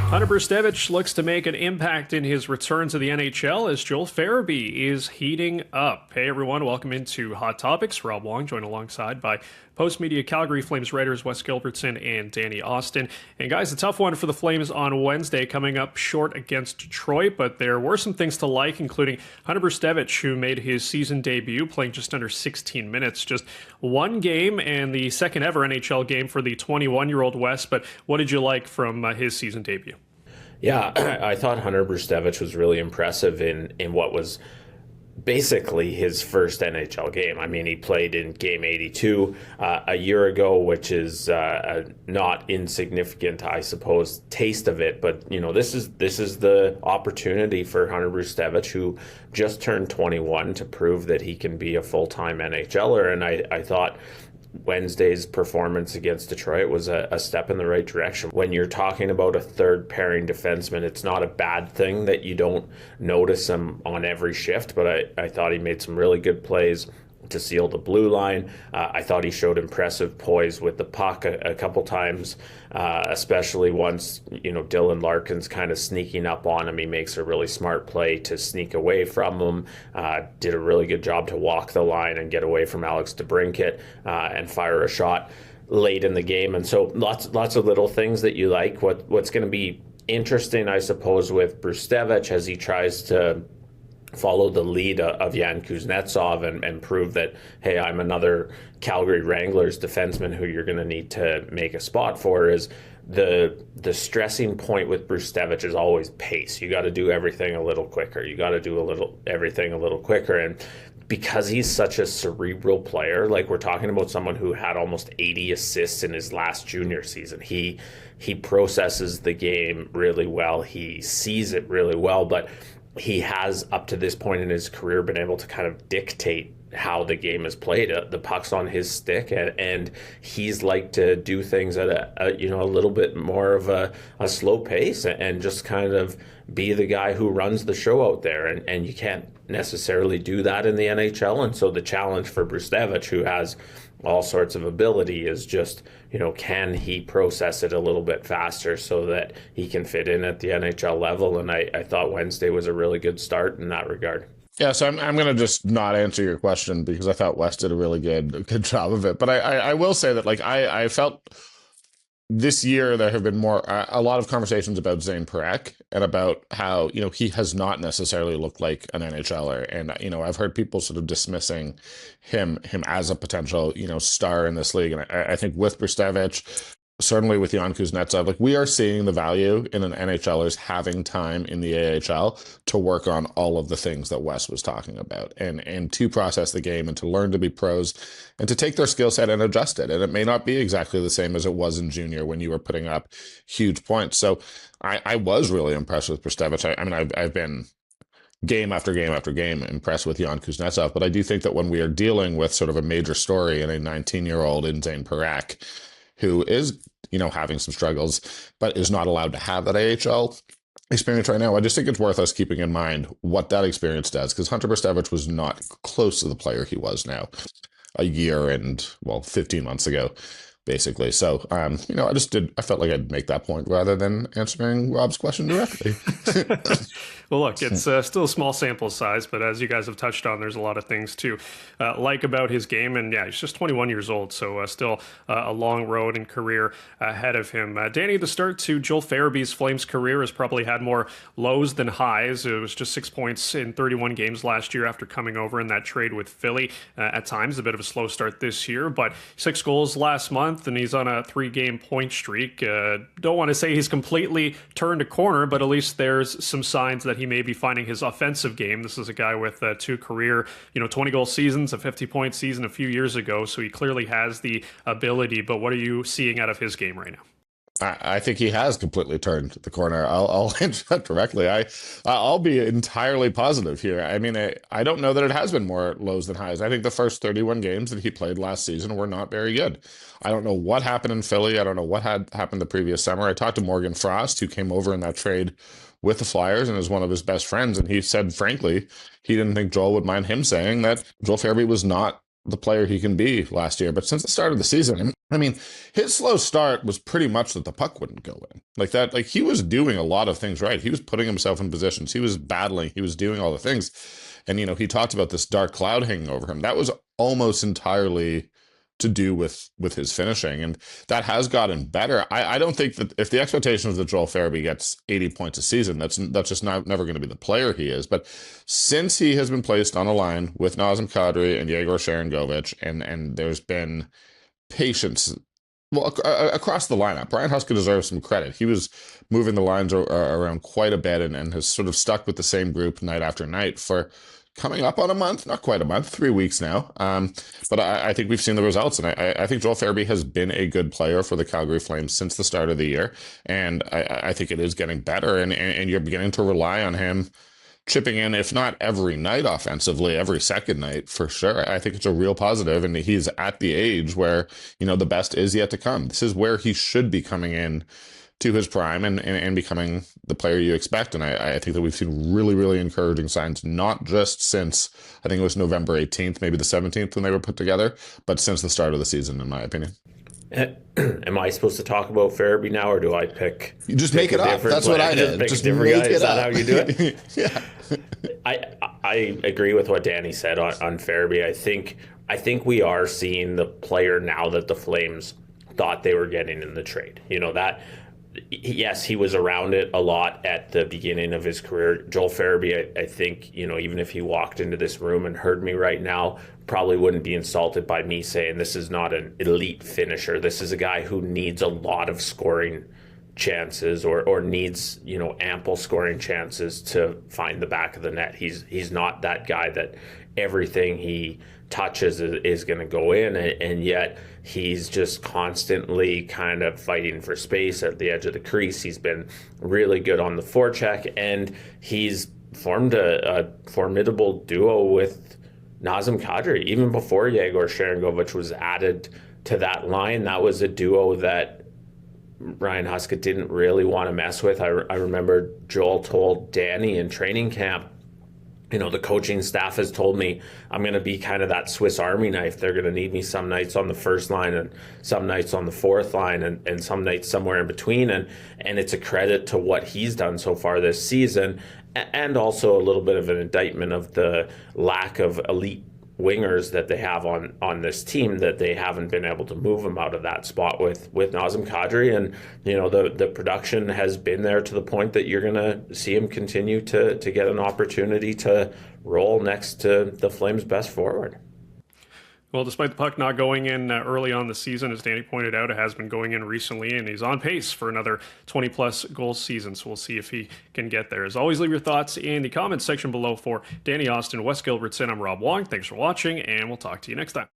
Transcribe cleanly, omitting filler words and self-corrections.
Hunter Brzustewicz looks to make an impact in his return to the NHL as Joel Farabee is heating up. Hey everyone, welcome into Hot Topics. Rob Wong, joined alongside by Postmedia Calgary Flames writers Wes Gilbertson and Danny Austin. And guys, a tough one for the Flames on Wednesday, coming up short against Detroit, but there were some things to like, including Hunter Brzustewicz, who made his season debut playing just under 16 minutes, just one game and the second ever NHL game for the 21-year-old Wes. But what did you like from his season debut? Yeah, I thought Hunter Brzustewicz was really impressive in what was basically his first NHL game. I mean, he played in Game 82 a year ago, which is not insignificant, I suppose, taste of it. But you know, this is the opportunity for Hunter Brzustewicz, who just turned 21, to prove that he can be a full-time NHLer. And I thought Wednesday's performance against Detroit was a step in the right direction. When you're talking about a third pairing defenseman, it's not a bad thing that you don't notice him on every shift, but I thought he made some really good plays to seal the blue line. I thought he showed impressive poise with the puck a couple times, especially once, you know, Dylan Larkin's kind of sneaking up on him. He makes a really smart play to sneak away from him, did a really good job to walk the line and get away from Alex DeBrincat and fire a shot late in the game. And so lots of little things that you like. What's going to be interesting, I suppose, with Brzustewicz as he tries to follow the lead of Jan Kuznetsov and prove that, hey, I'm another Calgary Wranglers defenseman who you're going to need to make a spot for, is the stressing point with Brzustewicz is always pace. You got to do everything a little quicker. You got to do everything a little quicker. And because he's such a cerebral player, like we're talking about someone who had almost 80 assists in his last junior season, he processes the game really well. He sees it really well, but he has, up to this point in his career, been able to kind of dictate how the game is played. The puck's on his stick, and he's like to do things at a little bit more of a slow pace and just kind of be the guy who runs the show out there. And you can't necessarily do that in the NHL. And so the challenge for Brzustewicz, who has all sorts of ability, is just, you know, can he process it a little bit faster so that he can fit in at the NHL level? And I thought Wednesday was a really good start in that regard. Yeah, so I'm going to just not answer your question because I thought Wes did a really good job of it. But I will say that, like, I felt this year there have been a lot of conversations about Zane Parekh and about how, you know, he has not necessarily looked like an NHLer. And, you know, I've heard people sort of dismissing him as a potential, you know, star in this league. And I think with Brzustewicz, certainly with Jan Kuznetsov, like, we are seeing the value in an NHLers having time in the AHL to work on all of the things that Wes was talking about, and to process the game and to learn to be pros and to take their skill set and adjust it. And it may not be exactly the same as it was in junior when you were putting up huge points. So I was really impressed with Brzustewicz. I mean, I've been game after game after game impressed with Jan Kuznetsov, but I do think that when we are dealing with sort of a major story in a 19-year-old in Zane Parekh, who is, you know, having some struggles, but is not allowed to have that AHL experience right now, I just think it's worth us keeping in mind what that experience does, because Hunter Brzustewicz was not close to the player he was now a year and, 15 months ago, basically. So, you know, I felt like I'd make that point rather than answering Rob's question directly. Well, look, it's still a small sample size, but as you guys have touched on, there's a lot of things to like about his game. And yeah, he's just 21 years old, so still a long road and career ahead of him. Danny, the start to Joel Farabee's Flames career has probably had more lows than highs. It was just 6 points in 31 games last year after coming over in that trade with Philly. At times, a bit of a slow start this year, but 6 goals last month, and he's on a 3-game point streak. Don't want to say he's completely turned a corner, but at least there's some signs that he may be finding his offensive game. This is a guy with 2 career, 20-goal seasons, a 50-point season a few years ago, so he clearly has the ability. But what are you seeing out of his game right now? I think he has completely turned the corner. I'll answer that directly. I'll be entirely positive here. I mean, I don't know that it has been more lows than highs. I think the first 31 games that he played last season were not very good. I don't know what happened in Philly. I don't know what had happened the previous summer. I talked to Morgan Frost, who came over in that trade with the Flyers and is one of his best friends. And he said, frankly, he didn't think Joel would mind him saying that Joel Farabee was not the player he can be last year. But since the start of the season, I mean, his slow start was pretty much that the puck wouldn't go in. Like that, like he was doing a lot of things right. He was putting himself in positions. He was battling. He was doing all the things. And, he talked about this dark cloud hanging over him. That was almost entirely to do with his finishing, and that has gotten better. I don't think that if the expectation is that Joel Farabee gets 80 points a season, that's just never going to be the player he is. But since he has been placed on a line with Nazem Kadri and Yegor Sharangovich, and there's been patience, well, across the lineup, Brian Huska deserves some credit. He was moving the lines around quite a bit and has sort of stuck with the same group night after night for coming up on a month, not quite a month, 3 weeks now. But I think we've seen the results, and I think Joel Farabee has been a good player for the Calgary Flames since the start of the year, and I think it is getting better, and you're beginning to rely on him chipping in, if not every night offensively, every second night for sure. I think it's a real positive, and he's at the age where, the best is yet to come. This is where he should be coming in to his prime and becoming the player you expect. And I think that we've seen really, really encouraging signs, not just since, I think it was November 18th, maybe the 17th when they were put together, but since the start of the season, in my opinion. Am I supposed to talk about Farabee now, or do I pick? You just make it up. That's what I did. Just make a different guy. Is that how you do it? Yeah. I agree with what Danny said on Farabee. I think we are seeing the player now that the Flames thought they were getting in the trade. That. Yes, he was around it a lot at the beginning of his career. Joel Farabee, I think, even if he walked into this room and heard me right now, probably wouldn't be insulted by me saying this is not an elite finisher. This is a guy who needs a lot of scoring chances or needs, ample scoring chances to find the back of the net. He's not that guy that everything he touches is going to go in, and yet he's just constantly kind of fighting for space at the edge of the crease. He's been really good on the forecheck, and he's formed a formidable duo with Nazem Kadri. Even before Yegor Sharangovich was added to that line, that was a duo that Ryan Huska didn't really want to mess with. I remember Joel told Danny in training camp, the coaching staff has told me I'm going to be kind of that Swiss Army knife. They're going to need me some nights on the first line and some nights on the fourth line and some nights somewhere in between. And it's a credit to what he's done so far this season, and also a little bit of an indictment of the lack of elite wingers that they have on this team, that they haven't been able to move him out of that spot with Nazem Kadri. And the production has been there to the point that you're going to see him continue to get an opportunity to roll next to the Flames' best forward. Well, despite the puck not going in early on the season, as Danny pointed out, it has been going in recently, and he's on pace for another 20-plus goal season, so we'll see if he can get there. As always, leave your thoughts in the comments section below. For Danny Austin, Wes Gilbertson, I'm Rob Wong. Thanks for watching, and we'll talk to you next time.